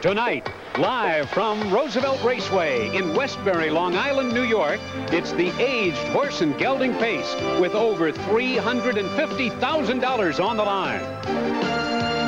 Tonight, live from Roosevelt Raceway in Westbury, Long Island, New York, it's the aged horse and gelding pace with over $350,000 on the line.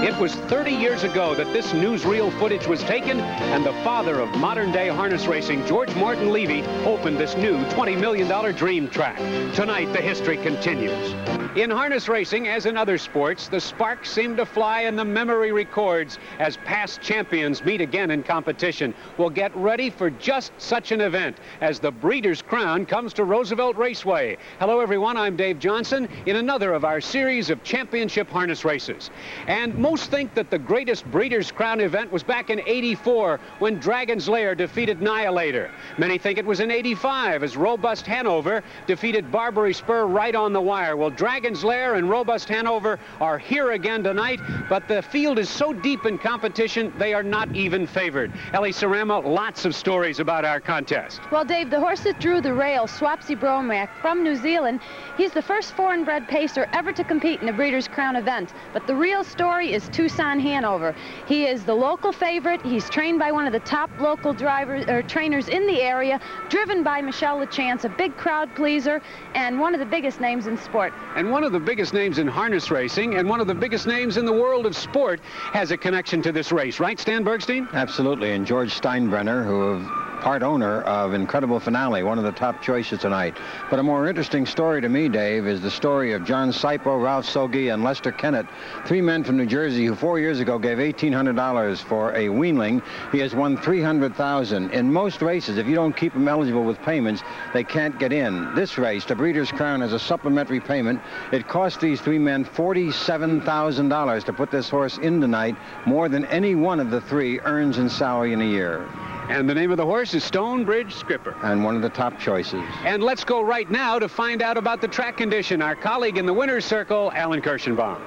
It was 30 years ago that this newsreel footage was taken, and the father of modern-day harness racing, George Morton Levy, opened this new $20 million dream track. Tonight, the history continues. In harness racing, as in other sports, the sparks seem to fly and the memory records as past champions meet again in competition. We'll get ready for just such an event as the Breeders' Crown comes to Roosevelt Raceway. Hello, everyone. I'm Dave Johnson in another of our series of championship harness races. And most think that the greatest Breeders' Crown event was back in '84 when Dragon's Lair defeated Annihilator. Many think it was in '85 as Robust Hanover defeated Barbary Spur right on the wire. Well, Dragon's Lair and Robust Hanover are here again tonight, but the field is so deep in competition, they are not even favored. Ellie Sarama, lots of stories about our contest. Well, Dave, the horse that drew the rail, Swapsy Bromack from New Zealand, he's the first foreign-bred pacer ever to compete in a Breeders' Crown event. But the real story is Tucson Hanover. He is the local favorite. He's trained by one of the top local trainers in the area, driven by Michelle LeChance, a big crowd pleaser, and one of the biggest names in sport. And one of the biggest names in harness racing, and one of the biggest names in the world of sport, has a connection to this race, right, Stan Bergstein? Absolutely, and George Steinbrenner, who part owner of Incredible Finale, one of the top choices tonight. But a more interesting story to me, Dave, is the story of John Saipo, Ralph Sogi, and Lester Kennett, three men from New Jersey who 4 years ago gave $1,800 for a weanling. He has won $300,000. In most races, if you don't keep them eligible with payments, they can't get in. This race, the Breeders' Crown, has a supplementary payment. It cost these three men $47,000 to put this horse in tonight, more than any one of the three earns in salary in a year. And the name of the horse is Stonebridge Skipper. And one of the top choices. And let's go right now to find out about the track condition. Our colleague in the winner's circle, Alan Kirschenbaum.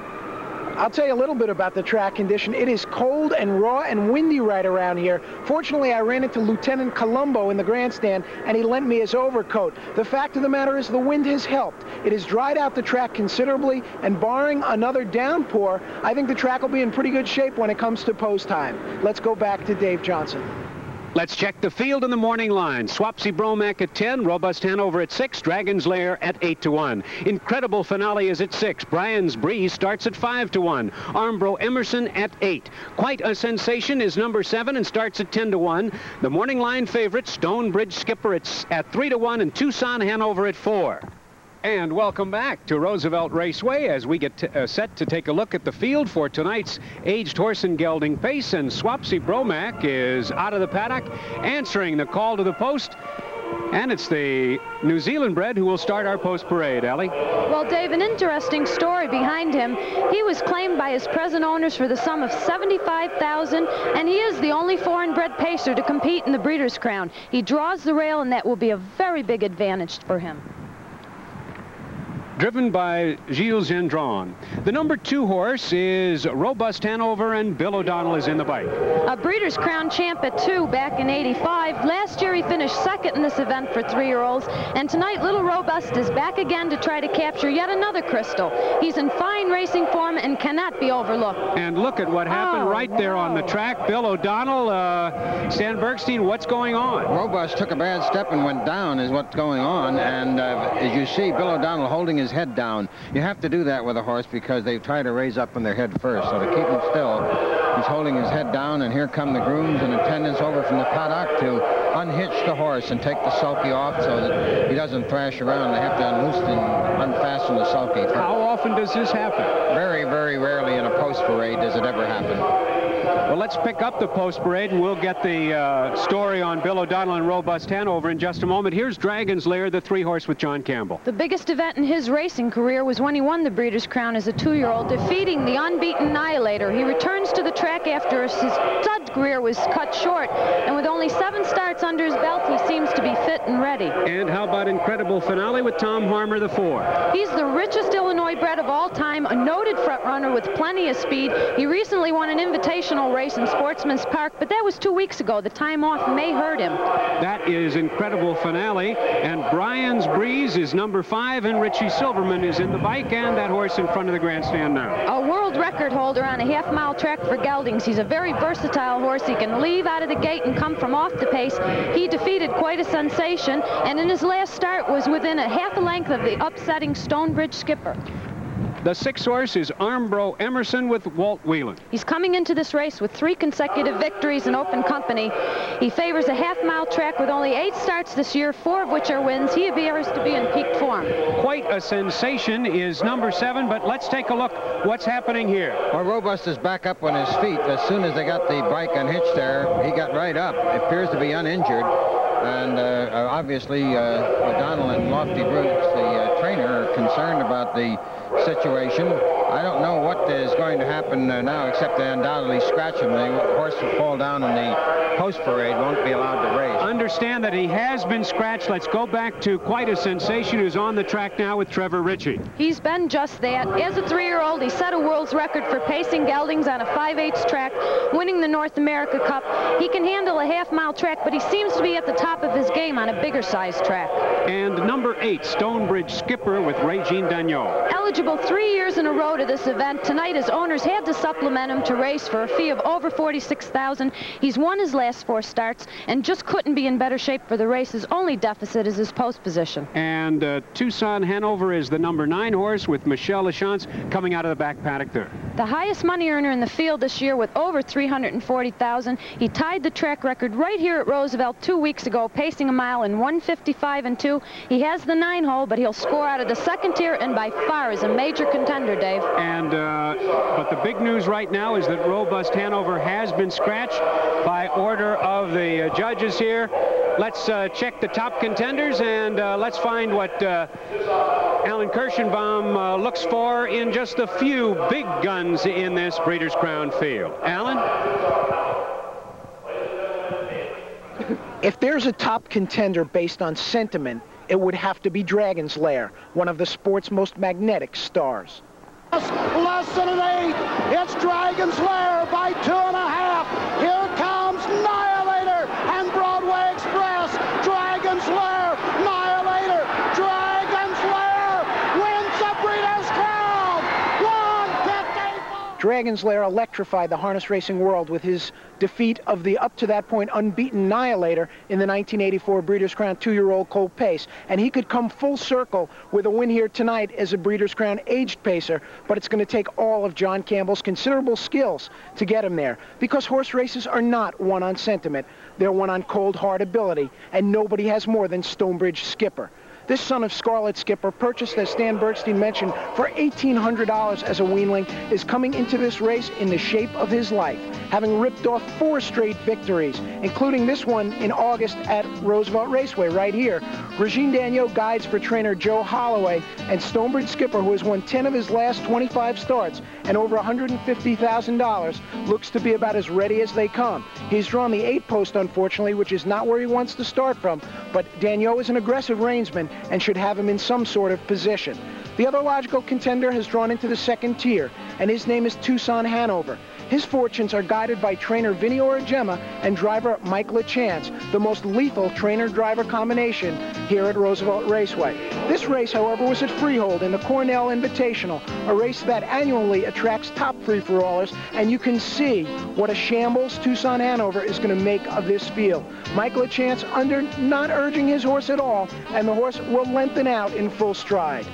I'll tell you a little bit about the track condition. It is cold and raw and windy right around here. Fortunately, I ran into Lieutenant Colombo in the grandstand, and he lent me his overcoat. The fact of the matter is the wind has helped. It has dried out the track considerably, and barring another downpour, I think the track will be in pretty good shape when it comes to post time. Let's go back to Dave Johnson. Let's check the field in the morning line. Swapsy Bromack at 10, Robust Hanover at 6, Dragon's Lair at 8-1. Incredible Finale is at 6. Brian's Breeze starts at 5-1. Armbro Emerson at 8. Quite a Sensation is number 7 and starts at 10-1. The morning line favorite, Stonebridge Skipper at 3-1, and Tucson Hanover at 4. And welcome back to Roosevelt Raceway as we get set to take a look at the field for tonight's aged horse and gelding pace. And Swapsy Bromack is out of the paddock, answering the call to the post. And it's the New Zealand bred who will start our post parade, Ellie. Well, Dave, an interesting story behind him. He was claimed by his present owners for the sum of $75,000, and he is the only foreign-bred pacer to compete in the Breeders' Crown. He draws the rail, and that will be a very big advantage for him. Driven by Gilles Gendron. The number 2 horse is Robust Hanover, and Bill O'Donnell is in the bike. A Breeders' Crown champ at 2 back in '85. Last year he finished second in this event for 3-year-olds, and tonight Little Robust is back again to try to capture yet another crystal. He's in fine racing form and cannot be overlooked. And look at what happened right there on the track. Bill O'Donnell, Stan Bergstein, what's going on? Robust took a bad step and went down is what's going on, and as you see, Bill O'Donnell holding his head down. You have to do that with a horse because they try to raise up on their head first. So to keep him still, he's holding his head down, and here come the grooms and attendants over from the paddock to unhitch the horse and take the sulky off so that he doesn't thrash around. They have to unloose and unfasten the sulky. How often does this happen? Very, very rarely in a post parade does it ever happen. Well, let's pick up the post parade, and we'll get the story on Bill O'Donnell and Robust Hanover in just a moment. Here's Dragon's Lair, the 3-horse with John Campbell. The biggest event in his racing career was when he won the Breeders' Crown as a 2-year-old, defeating the unbeaten Annihilator. He returns to the track after his stud career was cut short, and with only 7 starts under his belt, he seems to be fit and ready. And how about Incredible Finale with Tom Harmer, the 4? He's the richest Illinois bred of all time, a noted front runner with plenty of speed. He recently won an invitational sensational race in Sportsman's Park, but that was 2 weeks ago. The time off may hurt him. That is incredible finale, and Brian's Breeze is number 5, and Richie Silverman is in the bike, and that horse in front of the grandstand now. A world record holder on a half-mile track for geldings. He's a very versatile horse. He can leave out of the gate and come from off the pace. He defeated quite a sensation, and in his last start was within a half a length of the upsetting Stonebridge Skipper. The 6th horse is Armbro Emerson with Walt Whalen. He's coming into this race with 3 consecutive victories in open company. He favors a half-mile track with only 8 starts this year, 4 of which are wins. He appears to be in peak form. Quite a sensation is number 7, but let's take a look what's happening here. Well, Robust is back up on his feet. As soon as they got the bike unhitched there, he got right up. It appears to be uninjured. And obviously, O'Donnell and Lofty Brooks, the trainer, are concerned about the situation. I don't know what is going to happen now, except they undoubtedly scratch him. The horse will fall down in the post parade, won't be allowed to race. Understand that he has been scratched. Let's go back to quite a sensation who's on the track now with Trevor Ritchie. He's been just that. As a 3-year-old, he set a world's record for pacing geldings on a 5/8 track, winning the North America Cup. He can handle a half-mile track, but he seems to be at the top of his game on a bigger-sized track. And number 8, Stonebridge Skipper with Regine Dagnol. Eligible 3 years in a row to this event. Tonight, his owners had to supplement him to race for a fee of over $46,000. He's won his last 4 starts and just couldn't be in better shape for the race. His only deficit is his post position. And Tucson Hanover is the number 9 horse with Michelle Lachance coming out of the back paddock there. The highest money earner in the field this year with over $340,000. He tied the track record right here at Roosevelt 2 weeks ago, pacing a mile in 1:55 and 2. He has the 9-hole, but he'll score out of the 2nd tier and by far is a major contender, Dave. And but the big news right now is that Robust Hanover has been scratched by order of the judges here. Let's check the top contenders, and let's find what Alan Kirschenbaum looks for in just a few big guns in this Breeders' Crown field. Alan? If there's a top contender based on sentiment, it would have to be Dragon's Lair, one of the sport's most magnetic stars. Less than an 8. It's Dragon's Lair by 2.5. Here comes Nihilator and Broadway Express. Dragon's Lair, Nihilator, Dragon's Lair wins the Breeders' Crown. 154. Dragon's Lair electrified the harness racing world with his defeat of the up to that point unbeaten Nihilator in the 1984 Breeders' Crown 2-year-old Colt Pace. And he could come full circle with a win here tonight as a Breeders' Crown aged pacer, but it's going to take all of John Campbell's considerable skills to get him there, because horse races are not won on sentiment. They're won on cold hard ability, and nobody has more than Stonebridge Skipper. This son of Scarlet Skipper, purchased, as Stan Bergstein mentioned, for $1,800 as a weanling, is coming into this race in the shape of his life, having ripped off 4 straight victories, including this one in August at Roosevelt Raceway right here. Regine Dagnol guides for trainer Joe Holloway, and Stonebridge Skipper, who has won 10 of his last 25 starts and over $150,000, looks to be about as ready as they come. He's drawn the 8 post, unfortunately, which is not where he wants to start from, but Dagnol is an aggressive reinsman and should have him in some sort of position. The other logical contender has drawn into the 2nd tier, and his name is Tucson Hanover. His fortunes are guided by trainer Vinny Origema and driver Mike LaChance, the most lethal trainer-driver combination here at Roosevelt Raceway. This race, however, was at Freehold in the Cornell Invitational, a race that annually attracts top free-for-allers, and you can see what a shambles Tucson Hanover is going to make of this field. Mike LaChance under not urging his horse at all, and the horse will lengthen out in full stride.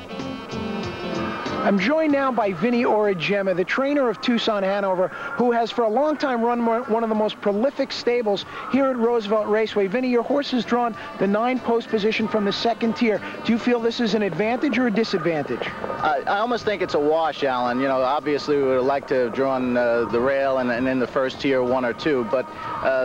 I'm joined now by Vinny Origema, the trainer of Tucson Hanover, who has for a long time run one of the most prolific stables here at Roosevelt Raceway. Vinny, your horse has drawn the 9 post position from the 2nd tier. Do you feel this is an advantage or a disadvantage? I almost think it's a wash, Alan. You know, obviously we would like to have drawn the rail and in the 1st tier 1 or 2, but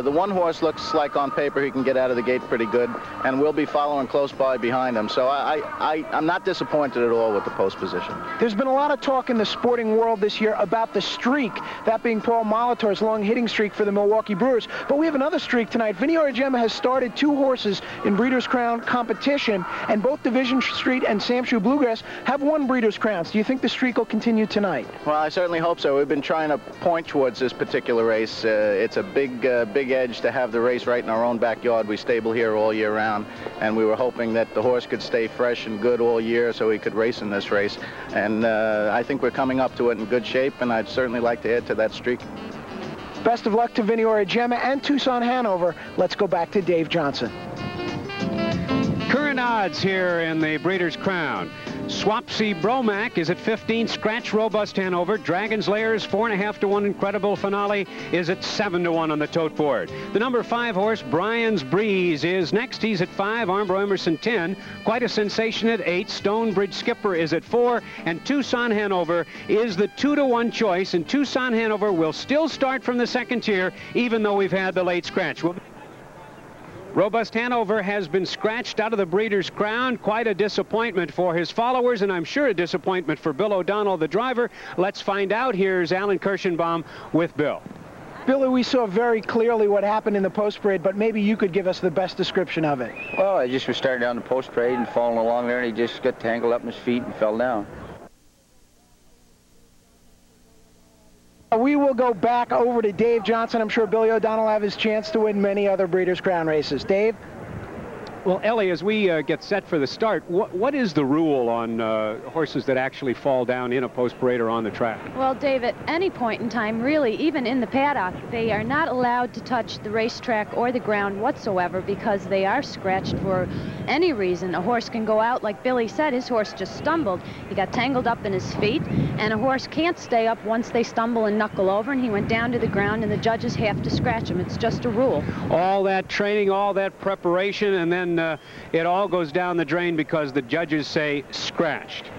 the one horse looks like on paper he can get out of the gate pretty good, and we'll be following close by behind him. So I'm not disappointed at all with the post position. There's There's been a lot of talk in the sporting world this year about the streak, that being Paul Molitor's long hitting streak for the Milwaukee Brewers. But we have another streak tonight. Vinny Origema has started 2 horses in Breeders' Crown competition, and both Division Street and Sam Shoe Bluegrass have won Breeders' Crowns. Do you think the streak will continue tonight? Well, I certainly hope so. We've been trying to point towards this particular race. It's a big edge to have the race right in our own backyard. We stable here all year round, and we were hoping that the horse could stay fresh and good all year so he could race in this race. And I think we're coming up to it in good shape, and I'd certainly like to add to that streak. Best of luck to Vinny Origema and Tucson Hanover. Let's go back to Dave Johnson. Current odds here in the Breeders' Crown. Swapsy Bromac is at 15. Scratch Robust Hanover. Dragon's Lair is 4.5 to 1. Incredible Finale is at 7 to 1 on the tote board. The number 5 horse, Brian's Breeze, is next. He's at 5. Armbro Emerson 10. Quite a Sensation at 8. Stonebridge Skipper is at 4. And Tucson Hanover is the 2 to 1 choice. And Tucson Hanover will still start from the second tier, even though we've had the late scratch. Robust Hanover has been scratched out of the Breeders' Crown. Quite a disappointment for his followers, and I'm sure a disappointment for Bill O'Donnell, the driver. Let's find out. Here's Alan Kirschenbaum with Bill. Billy, we saw very clearly what happened in the post parade, but maybe you could give us the best description of it. Well, I just was starting down the post parade and falling along there, and he just got tangled up in his feet and fell down. We will go back over to Dave Johnson. I'm sure Billy O'Donnell will have his chance to win many other Breeders' Crown races. Dave? Well, Ellie, as we get set for the start, what is the rule on horses that actually fall down in a post parade or on the track? Well, Dave, at any point in time, really, even in the paddock, they are not allowed to touch the racetrack or the ground whatsoever because they are scratched for any reason. A horse can go out, like Billy said, his horse just stumbled. He got tangled up in his feet, and a horse can't stay up once they stumble and knuckle over, and he went down to the ground, and the judges have to scratch him. It's just a rule. All that training, all that preparation, and then it all goes down the drain because the judges say scratched.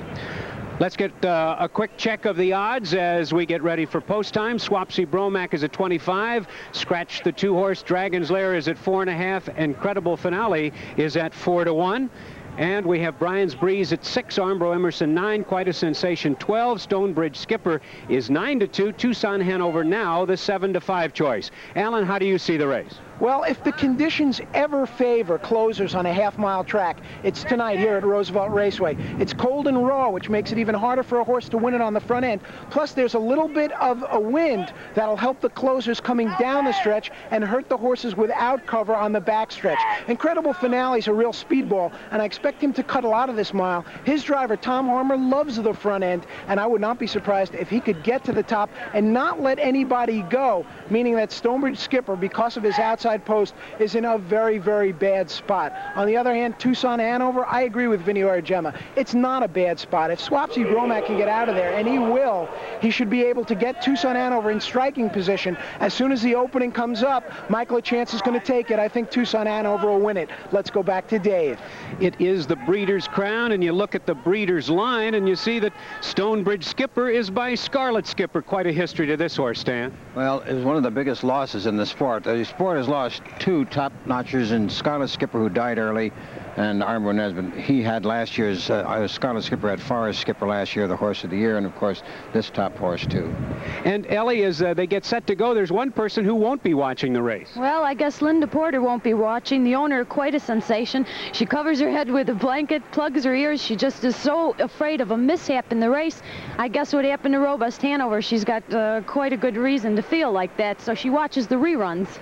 Let's get a quick check of the odds as we get ready for post time. Swapsy Bromac is at 25. Scratch the 2-horse Dragon's Lair is at 4.5. Incredible Finale is at 4 to 1. And we have Brian's Breeze at 6, Armbro Emerson 9, Quite a Sensation 12, Stonebridge Skipper is 9 to 2, Tucson Hanover now the 7 to 5 choice. Alan, how do you see the race? Well, if the conditions ever favor closers on a half-mile track, it's tonight here at Roosevelt Raceway. It's cold and raw, which makes it even harder for a horse to win it on the front end. Plus, there's a little bit of a wind that'll help the closers coming down the stretch and hurt the horses without cover on the back stretch. Incredible Finale's a real speedball, and I expect him to cut a lot of this mile. His driver, Tom Harmer, loves the front end, and I would not be surprised if he could get to the top and not let anybody go, meaning that Stonebridge Skipper, because of his outside post, is in a very, very bad spot. On the other hand, Tucson Hanover, I agree with Vinny Origema. It's not a bad spot. If Swapsy Bromac can get out of there, and he will, he should be able to get Tucson Hanover in striking position. As soon as the opening comes up, Michael LaChance is going to take it. I think Tucson Hanover will win it. Let's go back to Dave. It is the Breeders' Crown, and you look at the Breeders' line, and you see that Stonebridge Skipper is by Scarlet Skipper. Quite a history to this horse, Stan. Well, it was one of the biggest losses in the sport. The sport has lost 2 top-notchers, in Scarlet Skipper, who died early, and Armbro Nesbitt. He had last year's, Scarlet Skipper had Forest Skipper last year, the horse of the year, and of course, this top horse, too. And Ellie, as they get set to go, there's one person who won't be watching the race. Well, I guess Linda Porter won't be watching. The owner, Quite a Sensation. She covers her head with a blanket, plugs her ears. She just is so afraid of a mishap in the race. I guess what happened to Robust Hanover, she's got quite a good reason to feel like that, so she watches the reruns.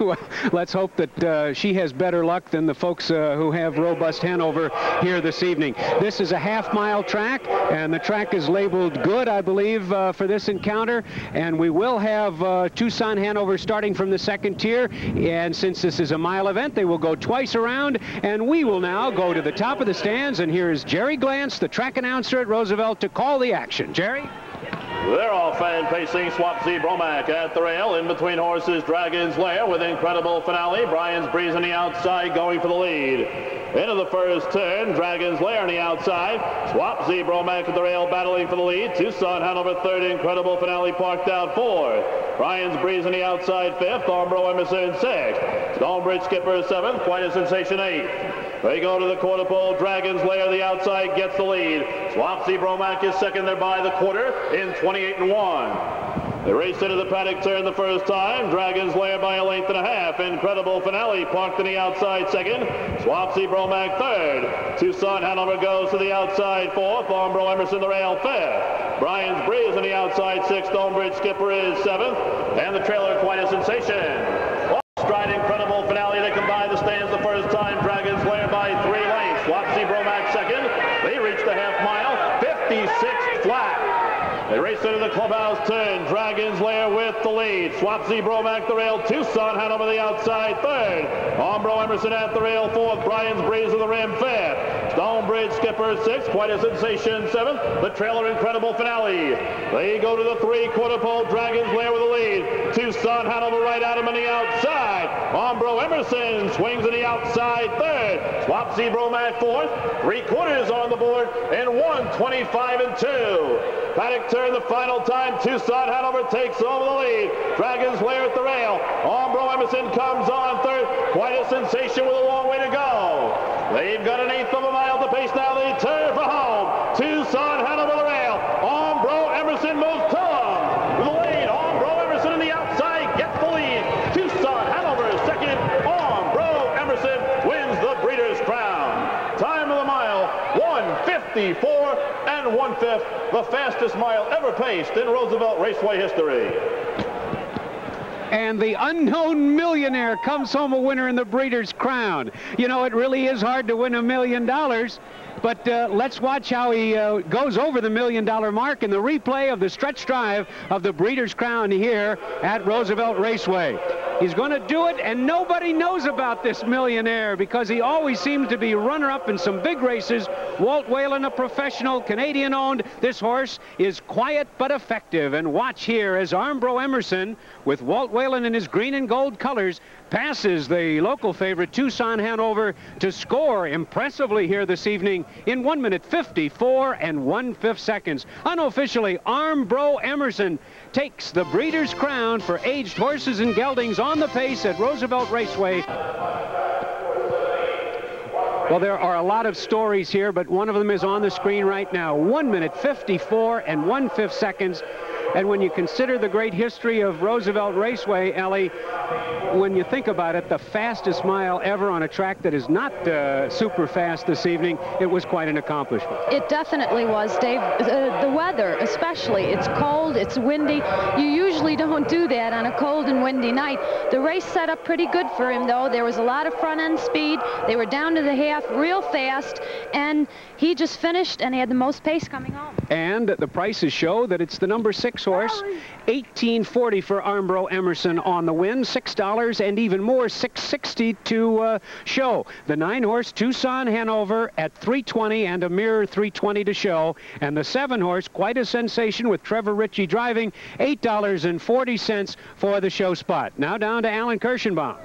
Well, let's hope that she has better luck than the folks who have Robust Hanover here this evening. This is a half-mile track, and the track is labeled good, I believe, for this encounter. And we will have Tucson Hanover starting from the second tier. And since this is a mile event, they will go twice around. And we will now go to the top of the stands. And here is Jerry Glantz, the track announcer at Roosevelt, to call the action. Jerry? They're all fan pacing Swapsy Bromac at the rail. In between horses, Dragon's Lair with Incredible Finale. Brian's Breeze on the outside going for the lead. Into the first turn, Dragon's Lair on the outside. Swapsy Bromac at the rail battling for the lead. Tucson Hanover third, Incredible Finale parked out fourth. Brian's Breeze on the outside fifth. Armbro Emerson sixth. Stonebridge Skipper seventh. Quite a Sensation eighth. They go to the quarter pole. Dragon's Lair, the outside, gets the lead. Swapsy Bromack is second there by the quarter in 28-1. They race into the paddock turn the first time. Dragon's Lair by a length and a half. Incredible Finale parked in the outside second. Swapsy Bromack third. Tucson Hanover goes to the outside fourth. Armbro Emerson the rail fifth. Brian's Breeze in the outside sixth. Stonebridge Skipper is seventh. And the trailer quite a sensation. Stride Incredible Finale. They combine the stands the first time. Dragon's Lair by 3 lengths. Swapsy Bromack second. They reach the half mile. 56 flat. They race into the clubhouse turn. Dragon's Lair with the lead. Swapsy Bromack the rail. Tucson Hanover the outside third. Armbro Emerson at the rail fourth. Brian's Breeze of the rim fifth. Stonebridge Skipper sixth. Quite a sensation seventh. The trailer Incredible Finale. They go to the three-quarter pole. Dragon's Lair with the lead. Tucson Hanover right at him on the outside. Armbro Emerson swings in the outside third. Swapsy Bromack fourth. 3/4 on the board in 1:25-2. Paddock turn the final time. Tucson Hanover takes over the lead. Dragon's Lair at the rail. Armbro Emerson comes on third. Quite a sensation with a long way to go. They've got an eighth of a mile to pace now. They turn for home. Tucson Hanover the rail. Armbro Emerson moves to them. With the lead. Armbro Emerson in the outside gets the lead. Tucson Hanover second. Armbro Emerson wins the Breeders' Crown. Time of the mile, 1:54 1/5, the fastest mile ever paced in Roosevelt Raceway history. And the unknown millionaire comes home a winner in the Breeders' Crown. You know, it really is hard to win $1 million, but let's watch how he goes over the $1 million mark in the replay of the stretch drive of the Breeders' Crown here at Roosevelt Raceway. He's going to do it, and nobody knows about this millionaire because he always seems to be runner-up in some big races. Walt Whalen, a professional, Canadian-owned. This horse is quiet but effective. And watch here as Armbro Emerson, with Walt Whalen in his green and gold colors, passes the local favorite Tucson Hanover to score impressively here this evening in 1:54 1/5 seconds. Unofficially, Armbro Emerson takes the Breeders' Crown for aged horses and geldings on the pace at Roosevelt Raceway. Well, there are a lot of stories here, but one of them is on the screen right now. 1:54 1/5 seconds. And when you consider the great history of Roosevelt Raceway, Ellie, when you think about it, the fastest mile ever on a track that is not super fast this evening, it was quite an accomplishment. It definitely was, Dave. The weather, especially. It's cold, it's windy. You usually don't do that on a cold and windy night. The race set up pretty good for him, though. There was a lot of front-end speed. They were down to the half real fast, and he just finished and he had the most pace coming home. And the prices show that it's the number 6 horse. $18.40 for Armbro Emerson on the win. $6 and even more, $6.60 to show. The 9 horse Tucson Hanover at $3.20 and a mere $3.20 to show. And the 7 horse, quite a sensation with Trevor Ritchie driving, $8.40 for the show spot. Now down to Alan Kirschenbaum.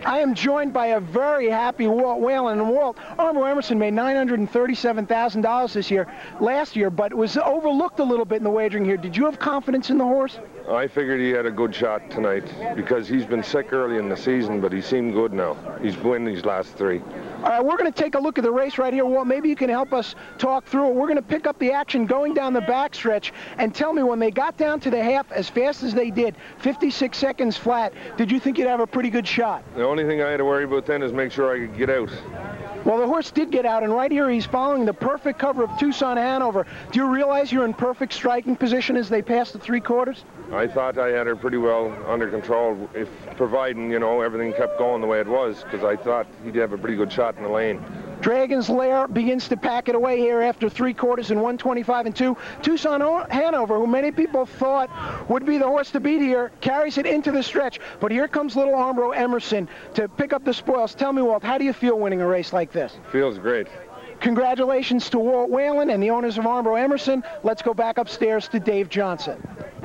I am joined by a very happy Walt Whalen. And Walt, Armbro Emerson made $937,000 last year, but it was overlooked a little bit in the wagering here. Did you have confidence in the horse? I figured he had a good shot tonight because he's been sick early in the season, but he seemed good now. He's winning these last 3. All right, we're going to take a look at the race right here. Walt, maybe you can help us talk through it. We're going to pick up the action going down the backstretch and tell me when they got down to the half as fast as they did, 56 seconds flat, did you think you'd have a pretty good shot? The only thing I had to worry about then is make sure I could get out. Well, the horse did get out, and right here he's following the perfect cover of Tucson Hanover. Do you realize you're in perfect striking position as they pass the 3/4? I thought I had her pretty well under control, if providing, you know, everything kept going the way it was, because I thought he'd have a pretty good shot in the lane. Dragon's Lair begins to pack it away here after 3/4 in 1:25-2. Tucson Hanover, who many people thought would be the horse to beat here, carries it into the stretch. But here comes little Armbro Emerson to pick up the spoils. Tell me, Walt, how do you feel winning a race like this? Feels great. Congratulations to Walt Whalen and the owners of Armbro Emerson. Let's go back upstairs to Dave Johnson.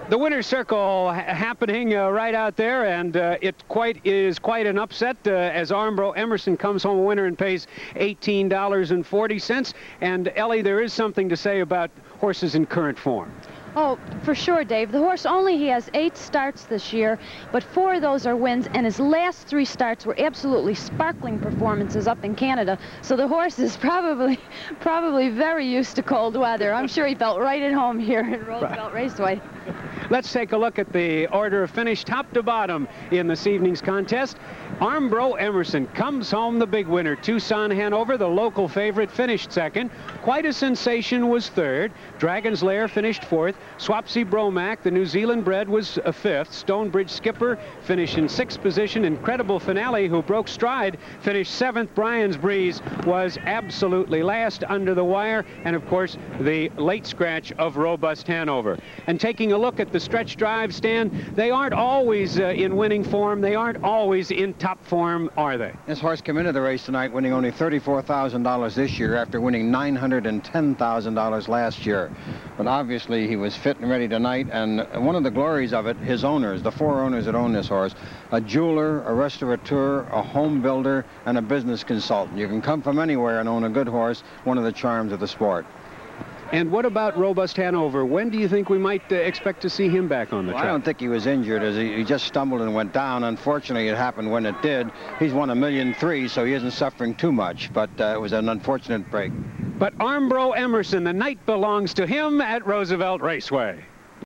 The winner's circle happening right out there, and it is quite an upset as Armbro Emerson comes home a winner and pays $18.40. And Ellie, there is something to say about horses in current form. Oh, for sure, Dave. The horse he has 8 starts this year, but 4 of those are wins, and his last 3 starts were absolutely sparkling performances up in Canada. So the horse is probably very used to cold weather. I'm sure he felt right at home here at Roosevelt Raceway. Let's take a look at the order of finish top to bottom in this evening's contest. Armbro Emerson comes home the big winner. Tucson Hanover, the local favorite, finished second. Quite a Sensation was third. Dragon's Lair finished fourth. Swapsy Bromac, the New Zealand bred, was fifth. Stonebridge Skipper finished in 6th position. Incredible Finale, who broke stride, finished 7th. Brian's Breeze was absolutely last under the wire. And, of course, the late scratch of Robust Hanover. And taking a look at the stretch drive, Stan, they aren't always in winning form. They aren't always in top form, are they? This horse came into the race tonight winning only $34,000 this year after winning $910,000 last year. But obviously he was fit and ready tonight, and one of the glories of it, his owners, the 4 owners that own this horse, a jeweler, a restaurateur, a home builder, and a business consultant. You can come from anywhere and own a good horse, one of the charms of the sport. And what about Robust Hanover? When do you think we might expect to see him back on the track? I don't think he was injured, as he just stumbled and went down. Unfortunately, it happened when it did. He's won $1.3 million, so he isn't suffering too much, but it was an unfortunate break. But Armbro Emerson, the night belongs to him at Roosevelt Raceway.